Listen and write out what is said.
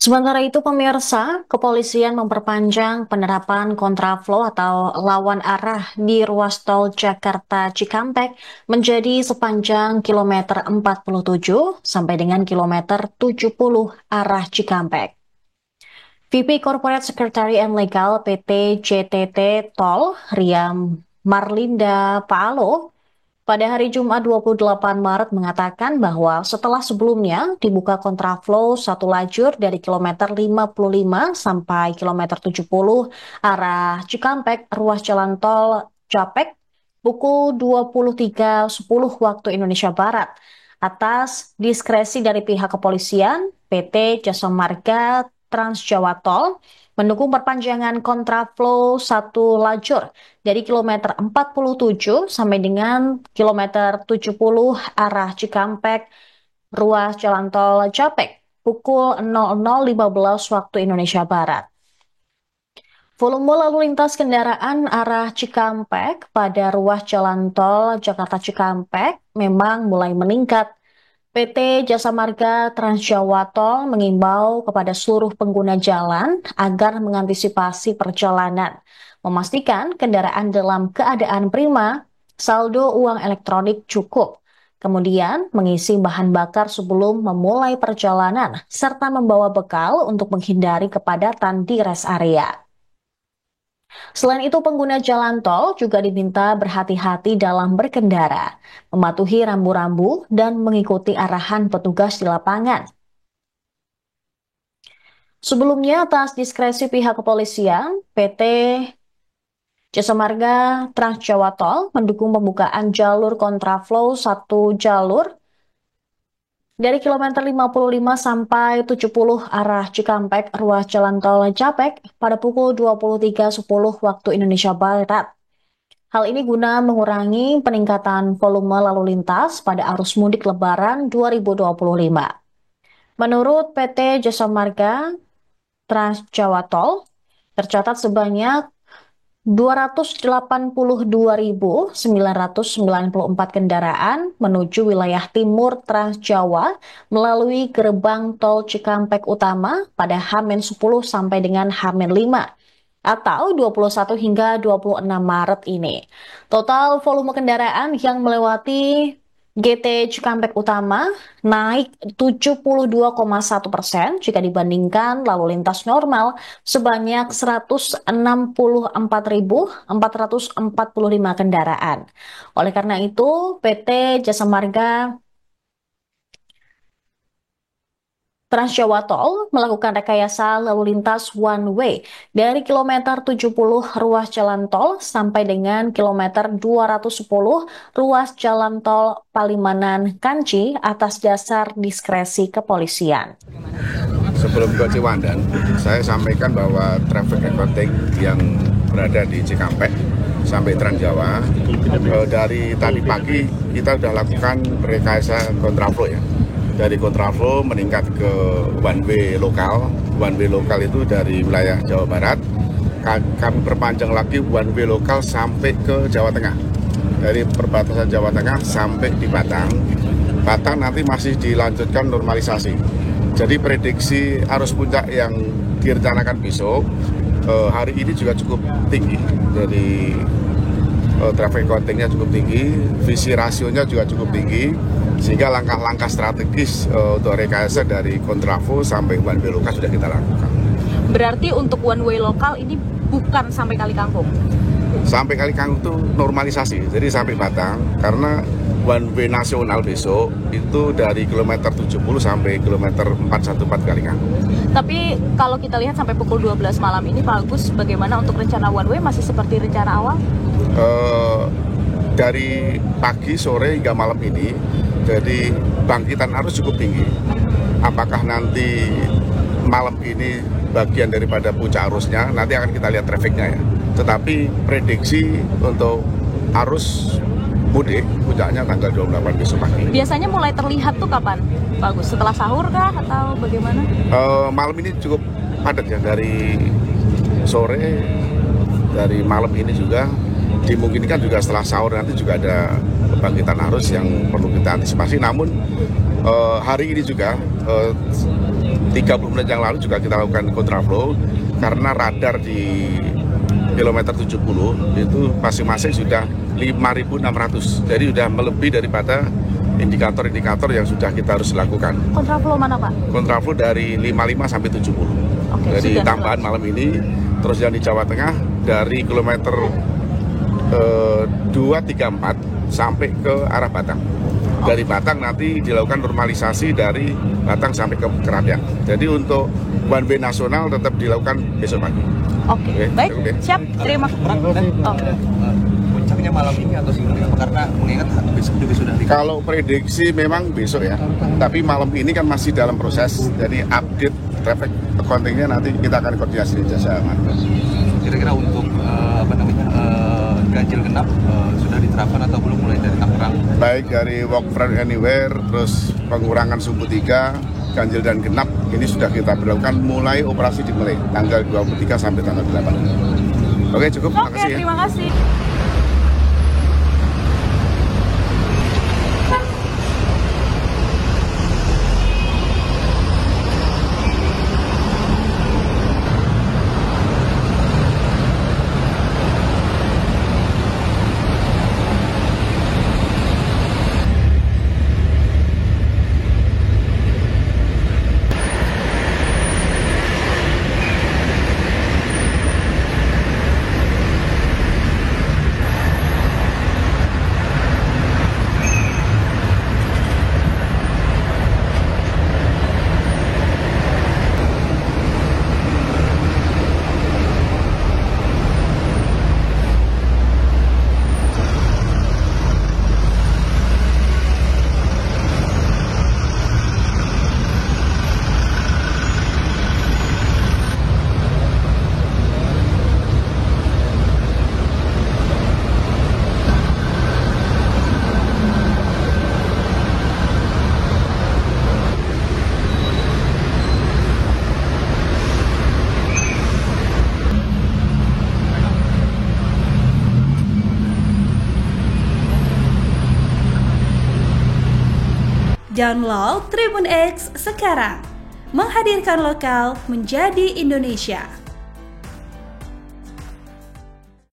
Sementara itu, pemirsa, kepolisian memperpanjang penerapan kontraflow atau lawan arah di ruas tol Jakarta Cikampek menjadi sepanjang kilometer 47 sampai dengan kilometer 70 arah Cikampek. VP Corporate Secretary and Legal PT JTT Tol, Riam Marlinda Paalo, pada hari Jumat 28 Maret mengatakan bahwa setelah sebelumnya dibuka kontraflow satu lajur dari kilometer 55 sampai kilometer 70 arah Cikampek, ruas jalan tol Japek, pukul 23.10 waktu Indonesia Barat. Atas diskresi dari pihak kepolisian, PT Jasa Marga Trans Jawa Tol mendukung perpanjangan kontraflow satu lajur dari kilometer 47 sampai dengan kilometer 70 arah Cikampek, ruas jalan tol Japek, pukul 00.15 waktu Indonesia Barat. Volume lalu lintas kendaraan arah Cikampek pada ruas jalan tol Jakarta Cikampek memang mulai meningkat. PT Jasa Marga Trans Jawa Tol mengimbau kepada seluruh pengguna jalan agar mengantisipasi perjalanan, memastikan kendaraan dalam keadaan prima, saldo uang elektronik cukup, kemudian mengisi bahan bakar sebelum memulai perjalanan, serta membawa bekal untuk menghindari kepadatan di rest area. Selain itu, pengguna jalan tol juga diminta berhati-hati dalam berkendara, mematuhi rambu-rambu, dan mengikuti arahan petugas di lapangan. Sebelumnya, atas diskresi pihak kepolisian, PT Jasa Marga Trans Jawa Tol mendukung pembukaan jalur kontraflow satu jalur dari kilometer 55 sampai 70 arah Cikampek, ruas jalan tol Japek pada pukul 23.10 waktu Indonesia Barat. Hal ini guna mengurangi peningkatan volume lalu lintas pada arus mudik Lebaran 2025. Menurut PT Jasa Marga Trans Jawa Tol, tercatat sebanyak 282.994 kendaraan menuju wilayah timur Trans Jawa melalui gerbang tol Cikampek Utama pada H-10 sampai dengan H-5 atau 21 hingga 26 Maret ini. Total volume kendaraan yang melewati GT Cikampek Utama naik 72,1% jika dibandingkan lalu lintas normal sebanyak 164.445 kendaraan. Oleh karena itu, PT Jasa Marga Trans Jawa Tol melakukan rekayasa lalu lintas one way dari kilometer 70 ruas jalan tol sampai dengan kilometer 210 ruas jalan tol Palimanan Kanci atas dasar diskresi kepolisian. Sebelum ke Ciwandan, saya sampaikan bahwa traffic recording yang berada di Cikampek sampai Trans Jawa, dari tadi pagi kita sudah lakukan rekayasa kontraflow ya. Dari kontraflow meningkat ke one way lokal. One way lokal itu dari wilayah Jawa Barat. Kami perpanjang lagi one way lokal sampai ke Jawa Tengah. Dari perbatasan Jawa Tengah sampai di Batang. Batang nanti masih dilanjutkan normalisasi. Jadi prediksi arus puncak yang direncanakan besok, hari ini juga cukup tinggi. Jadi traffic counting-nya cukup tinggi, visi rasionya juga cukup tinggi, sehingga langkah-langkah strategis untuk rekayasa dari kontraflow sampai one way lokal sudah kita lakukan. Berarti untuk one way lokal ini bukan sampai Kali Kangkung? Sampai Kali Kangkung itu normalisasi, jadi sampai Batang, karena one way nasional besok itu dari kilometer 70 sampai kilometer 414 Kali Kangkung. Tapi kalau kita lihat sampai pukul 12 malam ini, Pak Agus, bagaimana untuk rencana one way? Masih seperti rencana awal? Dari pagi, sore, hingga malam ini, jadi bangkitan arus cukup tinggi. Apakah nanti malam ini bagian daripada puncak arusnya, nanti akan kita lihat trafiknya ya. Tetapi prediksi untuk arus mudik puncaknya tanggal 28 besok pagi. Biasanya mulai terlihat tuh kapan, Pak Agus? Setelah sahur kah atau bagaimana? Malam ini cukup padat ya, dari sore, dari malam ini juga. Dimungkinkan juga setelah sahur nanti juga ada kebangkitan arus yang perlu kita antisipasi. Namun hari ini juga 30 menit yang lalu juga kita lakukan kontraflow karena radar di kilometer 70 itu masing-masing sudah 5.600. Jadi sudah melebihi daripada indikator-indikator yang sudah kita harus lakukan. Kontraflow mana Pak? Kontraflow dari 55 sampai 70. Oke, Jadi sudah tambahan malam ini, terus yang di Jawa Tengah dari kilometer 234 sampai ke arah Batang. Dari Batang nanti dilakukan normalisasi dari Batang sampai ke Kerapiak. Jadi untuk one way nasional tetap dilakukan besok pagi. Oke, baik, siap. Terima kasih. Puncaknya malam ini atau sebelumnya? Karena mengingat besok juga sudah Kalau prediksi memang besok ya, tapi malam ini kan masih dalam proses. Jadi update traffic accounting-nya nanti kita akan koordinasi di jasa marga. Kira-kira untuk ganjil genap sudah diterapkan atau belum, mulai dari Tangerang? Baik dari walk from anywhere, terus pengurangan sumbu 3, ganjil dan genap ini sudah kita berlakukan mulai operasi dimulai tanggal 23 sampai tanggal 8. Oke, cukup. Oke, terima kasih. Download Tribun X sekarang, menghadirkan lokal menjadi Indonesia.